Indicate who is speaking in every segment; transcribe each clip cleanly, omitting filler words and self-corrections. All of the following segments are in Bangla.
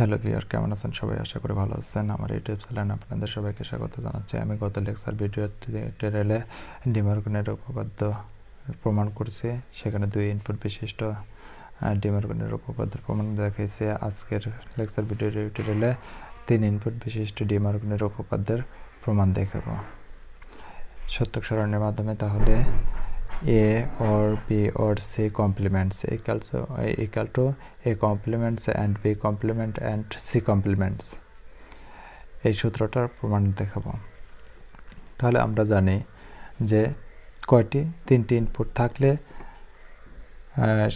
Speaker 1: হ্যালো ভিউয়ার, কেমন আছেন সবাই? আশা করি ভালো আছেন। আমার ইউটিউব চ্যানেলে আপনাদের সবাইকে স্বাগত জানাচ্ছি। আমি গত লেকচার ভিডিও টিউটোরিয়ালে ডিমার্গনের উপপাদ্য প্রমাণ করছি। সেখানে 2 ইনপুট বিশিষ্ট ডিমার্গনের উপপাদ্যের প্রমাণ দেখাইছি। আজকের লেকচার ভিডিও টিউটোরিয়ালে 3 ইনপুট বিশিষ্ট ডিমার্গনের উপপাদ্যের প্রমাণ দেখাবো সত্যক সারণীর মাধ্যমে। তাহলে A or B or C complements equal to A complements and B complement and C complements, এই সূত্রটার প্রমাণ দেখাবো। তাহলে আমরা জানি যে কয়টি 3টি ইনপুট থাকলে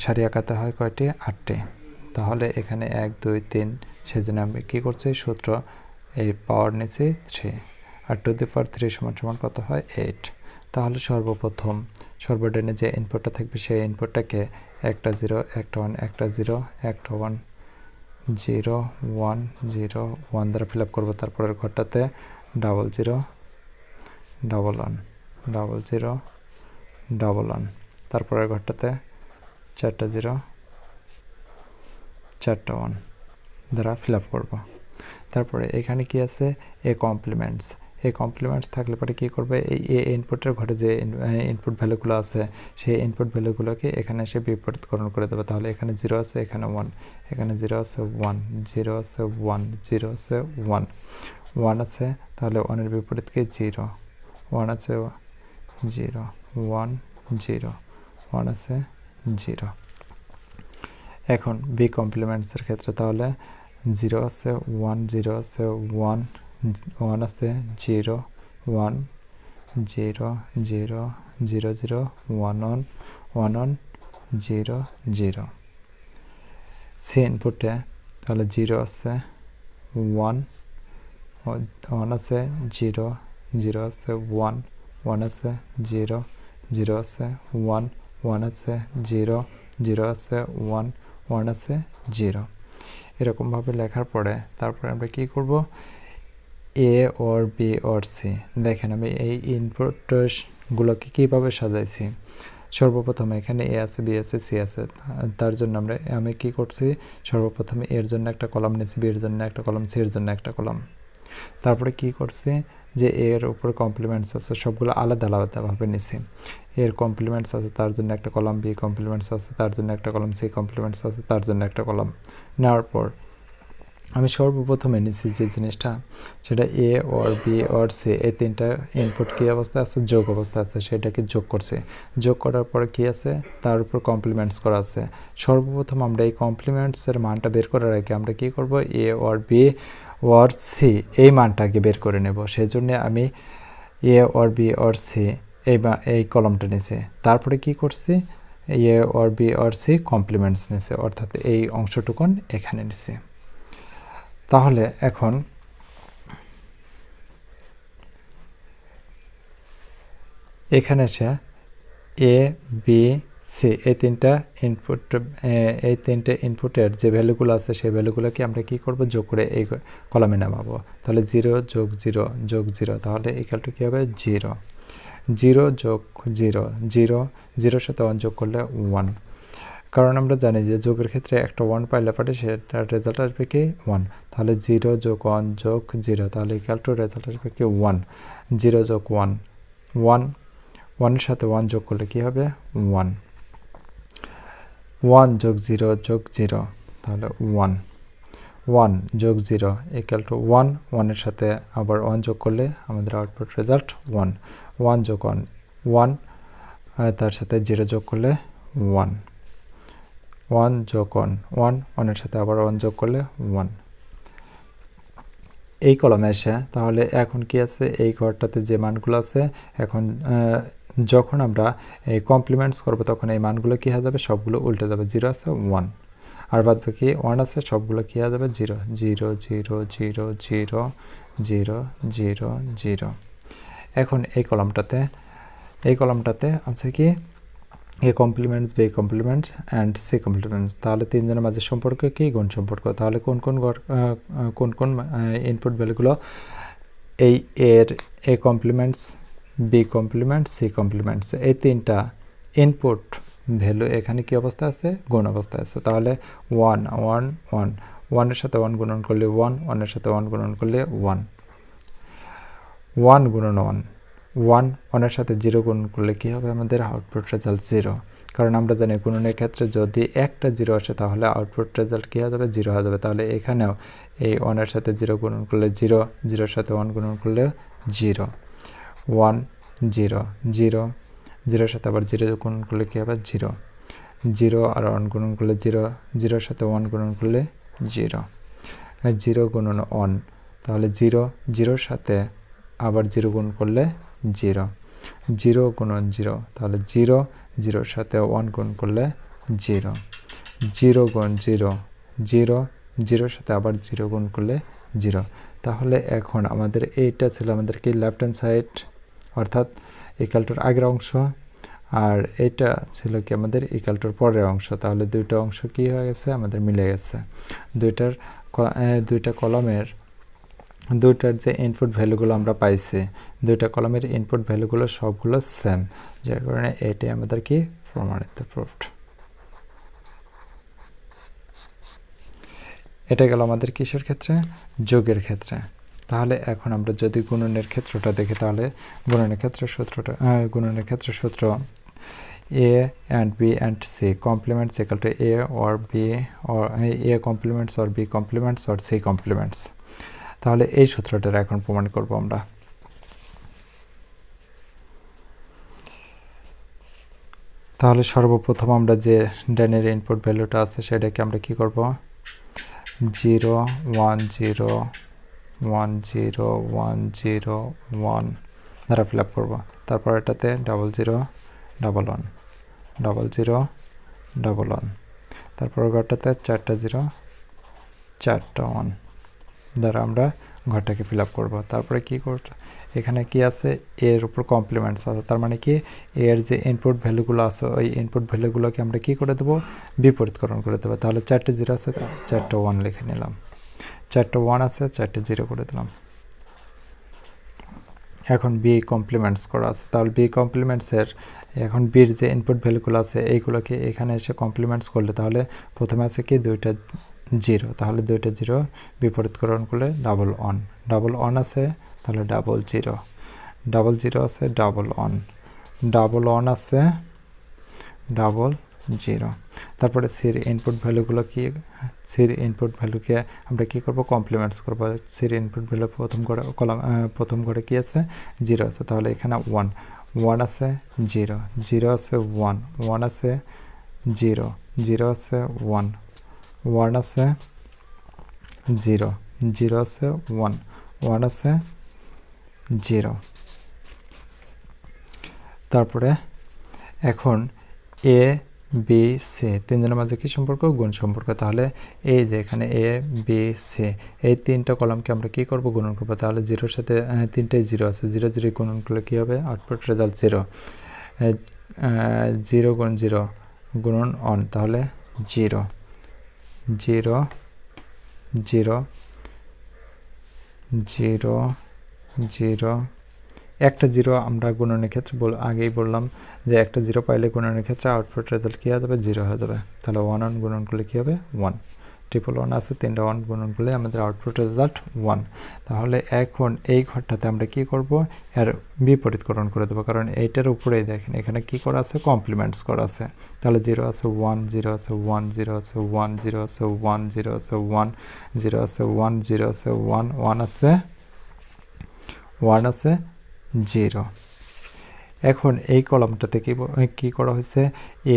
Speaker 1: সারি আঁকাতে হয় কয়টি? 8টি। তাহলে এখানে 1 2 3, সেজন্য আমি কি করছি? সূত্র এই পাওয়ার নিচে 3 আর টু দি পাওয়ার 3 সমান কত হয়? 8। তাহলে সর্বপ্রথম সর্বডানে যে ইনপুটটা থাকবে সেই ইনপুটটাকে একটা 0 একটা 1 একটা 0 একটা 1 0 1 0 1 দ্বারা ফিল আপ করবো। তারপরের ঘরটাতে 0 0 1 0 0 1 তারপরের ঘরটাতে 4টা 0 4টা 1 দ্বারা ফিল আপ করবো। তারপরে এখানে কি আছে? এ কমপ্লিমেন্টস। এই কমপ্লিমেন্টস থাকলে পরে কী করবে? এই এ ইনপুটের ঘরে যে ইনপুট ভ্যালুগুলো আছে সেই ইনপুট ভ্যালুগুলোকে এখানে এসে বিপরীতকরণ করে দেবে। তাহলে এখানে 0 আছে, এখানে 1, এখানে 0 আছে 1 0 আছে 1 0 আছে 1 1 আছে, তাহলে 1-এর বিপরীত কি? 0 1 আছে 0 1 0 1 আছে 0। এখন বি কমপ্লিমেন্টসের ক্ষেত্রে তাহলে 0 আছে 1 0 আছে 1 1 আছে 0 1 0 0 0 0 1 1 1 0 0। সি ইনপুটে তাহলে 0 আছে 1 1 আছে 0 0 আছে 1 1 আছে 0 0 আছে 1 1 আছে 0 0 আছে 1 1 আছে 0। এরকমভাবে লেখার পরে তারপরে আমরা কি করব? এ ওর বি ওর সি। দেখেন আমি এই ইনপুটগুলোকে কীভাবে সাজাইছি। সর্বপ্রথম এখানে এ আছে, বি আছে, সি আছে। তার জন্য আমি কি করছি? সর্বপ্রথমে এর জন্য একটা কলাম নিয়েছি, বি এর জন্য একটা কলাম, সি এর জন্য একটা কলাম। তারপরে কি করছি? যে এর উপর কমপ্লিমেন্টস আছে সবগুলো আলাদা আলাদাভাবে নিছি। এর কমপ্লিমেন্টস আছে তার জন্য একটা কলাম, বি কমপ্লিমেন্টস আছে তার জন্য একটা কলাম, সি কমপ্লিমেন্টস আছে তার জন্য একটা কলাম। নেওয়ার পর আমি সর্বপ্রথমে নিছি যে জিনিসটা, সেটা এ ওর বি ওর সি এই 3টা ইনপুট কী অবস্থা আছে? যোগ অবস্থা আছে। সেটাকে যোগ করছে। যোগ করার পরে কী আছে? তার উপর কমপ্লিমেন্টস করা আছে। সর্বপ্রথম আমরা এই কমপ্লিমেন্টসের মানটা বের করার আগে আমরা কী করব? এ ওর বি ওর সি এই মানটাকে বের করে নেব। সেই জন্য আমি এ ওর বি ওর সি এই কলমটা নিয়েছি। তারপরে কি করছি? এ ওর বি ওর সি কমপ্লিমেন্টস নিয়েছে, অর্থাৎ এই অংশটুকুন এখানে নিছি। তাহলে এখন এখানে এসে এ বি সি এই 3টা ইনপুটের যে ভ্যালুগুলো আছে সেই ভ্যালুগুলোকে আমরা কি করব? যোগ করে এই কলামে নামাবো। তাহলে 0 যোগ 0 যোগ 0, তাহলে ইকুয়াল টু কী হবে? 0 0 যোগ 0 0 0-র সাথে 1 যোগ করলে 1। কারণ আমরা জানি যে যোগের ক্ষেত্রে একটা 1 পাইলে পরে সেটার রেজাল্ট আসবে কি? 1। তাহলে 0 যোগ 1 যোগ 0, তাহলে ইকুয়াল টু রেজাল্ট আসবে কি? 1 0 যোগ 1 1 1-এর সাথে 1 যোগ করলে কি হবে? 1 1 যোগ 0 যোগ 0, তাহলে 1 1 যোগ 0 ইকুয়াল টু 1 1-এর সাথে আবার 1 যোগ করলে আমাদের আউটপুট রেজাল্ট 1 1 যোগ 1 1, তার সাথে 0 যোগ করলে 1 1 যোগ 1 1 1-এর সাথে আবার 1 যোগ করলে 1 এই কলমে এসে তাহলে এখন কি আছে? এই ঘরটাতে যে মানগুলো আছে এখন যখন আমরা এই কমপ্লিমেন্টস করব তখন এই মানগুলো কী হয়ে যাবে? সবগুলো উল্টে যাবে। 0 আছে 1 আর বাদ বাকি 1 আছে, সবগুলো কী হয়ে যাবে? 0 0 0 0 0 0 0 0। এখন এই কলামটাতে আছে কি? A complements, B complements and C complements. তাহলে 3জনের মাঝে সম্পর্ক কি? গুণ সম্পর্ক। তাহলে কোন কোন ইনপুট ভ্যালুগুলো? এই এর A complements, B complements, C complements এই 3টা ইনপুট ভ্যালু এখানে কি অবস্থা আছে? গুণ অবস্থা আছে। তাহলে 1 1 1 ওয়ানের সাথে 1 গুণন করলে 1, 1-এর সাথে 1 গুণন করলে 1, 1 গুণন 1, 1, 1-এর সাথে 0 গুণন করলে কী হবে আমাদের আউটপুট রেজাল্ট 0, কারণ আমরা জানি গুণনের ক্ষেত্রে যদি একটা 0 আসে তাহলে আউটপুট রেজাল্ট কী হয়ে যাবে 0 হয়ে যাবে। তাহলে এখানেও এই 1-এর সাথে 0 গুণন করলে 0, 0-এর সাথে 1 গুণন করলে 0, 1 0 0, 0-এর সাথে আবার 0 গুণন করলে কী হবে 0, 0 আর 1 গুণন করলে 0, 0-এর সাথে 1 গুণন করলে 0, 0 গুণন 1, তাহলে 0, 0-এর সাথে আবার 0 গুণ করলে 0, 0 গুণন 0, তাহলে 0, 0-এর সাথে 1 গুণ করলে 0, 0 গুণ 0, 0, 0-এর সাথে আবার 0 গুণ করলে 0। তাহলে এখন আমাদের এইটা ছিল আমাদের কি লেফট হ্যান্ড সাইড অর্থাৎ ইকুয়ালটুর আগের অংশ, আর এইটা ছিল কি আমাদের ইকুয়ালটুর পরের অংশ। তাহলে দুইটা অংশ কি হয়ে গেছে আমাদের মিলে গেছে। দুইটা কলামের দুইটার যে ইনপুট ভ্যালুগুলো আমরা পাইছি, দুইটা কলামের ইনপুট ভ্যালুগুলো সবগুলো সেম, যার কারণে এটাই আমাদের কি প্রমাণিত প্রুফড। এটা গেল আমাদের কিসের ক্ষেত্রে? যোগের ক্ষেত্রে। তাহলে এখন আমরা যদি গুণনের ক্ষেত্রটা দেখি, তাহলে গুণনের ক্ষেত্রে সূত্র A and B and C complements equal to A or B or A complements or B complements or C complements। তাহলে এই সূত্রটার এখন প্রমাণ করব আমরা। তাহলে সর্বপ্রথম আমরা যে ডানের ইনপুট ভ্যালুটা আছে সেটাকে আমরা কি করব 0 1 0 1 0 1 0 1 দ্বারা ফিল আপ করবো। তারপর এটাতে 0 0 1 1 0 0 1 1, তারপর ঘরটাতে 4টা 0 4টা 1 দ্বারা আমরা ঘরটাকে ফিল আপ করবো। তারপরে কি করব, এখানে কি আছে এর উপর কমপ্লিমেন্টস আছে, তার মানে কি এর যে ইনপুট ভ্যালুগুলো আছে ওই ইনপুট ভ্যালুগুলোকে আমরা কি করে দেবো বিপরীতকরণ করে দেবো। তাহলে 4টে 0 আছে 4টা 1 লিখে নিলাম, 4টা 1 আছে 4টে 0 করে দিলাম। এখন বি কমপ্লিমেন্টস করা আছে, তাহলে বি কমপ্লিমেন্টসের এখন বির যে ইনপুট ভ্যালুগুলো আছে এইগুলোকে এখানে এসে কমপ্লিমেন্টস করলে তাহলে প্রথমে আছে কি 2টা 0, তাহলে 2টা 0 বিপরীতকরণ করলে 1 1 আছে, তাহলে 0 0 আছে 1 1 আছে 0। তারপরে সির ইনপুট ভ্যালুগুলো কি, সির ইনপুট ভ্যালুকে আমরা কি করব কমপ্লিমেন্টস করব। সির ইনপুট ভ্যালু প্রথম ঘরে কি আছে 0 আছে, তাহলে এখানে 1 1 আছে 0 0 আছে 1 1 আছে 0 0 আছে 1 1 আছে 0 0 আছে 1 1 আছে 0। তারপরে এখন এ বি সি তিনজনের মাঝে কি সম্পর্ক গুণ সম্পর্ক। তাহলে এই যে এখানে এ বি সি এই তিনটা কলামকে আমরা কি করব গুণন করব। তাহলে 0-এর সাথে তিনটাই 0 আছে, 0 0 গুণন করলে কি হবে আউটপুট রেজাল্ট 0 0 গুণ 0 গুণন 1, তাহলে 0 0 0 0 0 একটা 0 আমরা গুণনের ক্ষেত্রে আগেই বললাম যে একটা 0 পাইলে গুণনের ক্ষেত্রে আউটপুট রেজাল্ট কী হয়ে যাবে 0 হয়ে যাবে। তাহলে 1 1 গুণন করলে কী হবে 1, 1 আছে 3টা 1 গুণন করলে আমাদের আউটপুট রেজাল্ট 1। তাহলে এখন এই ঘরটাতে আমরা কি করব এর বিপরীতকরণ করে দেবো, কারণ এইটার উপরেই দেখেন এখানে কি করা আছে কমপ্লিমেন্টস করা আছে। তাহলে 0 আছে 1 0 আছে 1 0 আছে 1 0 আছে 1 0 আছে 1 0 আছে 1 0 আছে 1 1 আছে 1 আছে 0। এখন এই কলামটাতে কি করা হয়েছে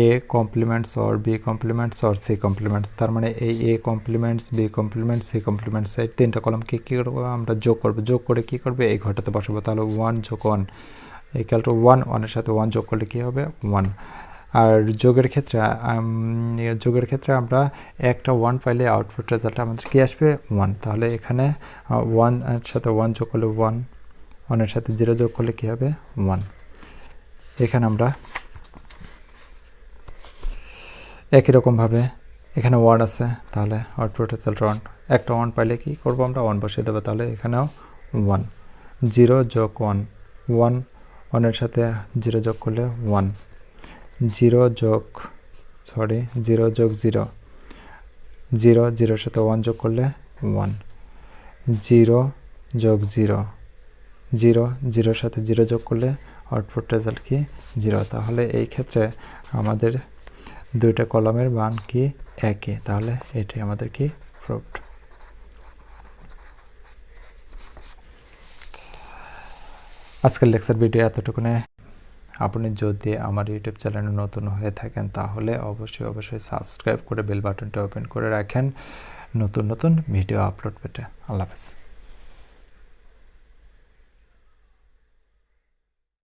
Speaker 1: A complements or B complements or C complements, তার মানে এই A complements B complements C complements এই তিনটা কলামকে কী করবো আমরা যোগ করবো, যোগ করে কি করবে এই ঘরটাতে বসাবো। তাহলে 1 যোগ 1 ইকুয়াল টু 1, 1-এর সাথে 1 যোগ করলে কী হবে 1। আর যোগের ক্ষেত্রে আমরা একটা 1 পাইলে আউটপুট রেজাল্ট আমাদের কি আসবে 1। তাহলে এখানে 1-এর সাথে 1 যোগ করলে 1, 1-এর সাথে 0 যোগ করলে কী হবে 1। এখানে আমরা একই রকমভাবে এখানে 1 আছে, তাহলে আউটপুট রেজাল্ট 1। একটা 1 পাইলে কি করব আমরা 1 বসিয়ে দেবো, তাহলে এখানেও 1 0 যোগ 1 1, 1-এর সাথে 0 যোগ করলে 1 0 যোগ 0 0 0 সাথে 1 যোগ করলে 1, 0 যোগ 0, 0 0 সাথে 0 যোগ করলে আউটপুট রেজাল্ট কি 0। তাহলে এই ক্ষেত্রে আমাদের দুইটা কলামের মান কি একই, তাহলে এটাই আমাদের কি প্রুফড। আজকের লেকচার ভিডিও এতটুকুনে। আপনি যদি আমার ইউটিউব চ্যানেলে নতুন হয়ে থাকেন তাহলে অবশ্যই সাবস্ক্রাইব করে বেল বাটনটা ওপেন করে রাখেন নতুন ভিডিও আপলোড পেতে। আল্লাহ হাফেজ।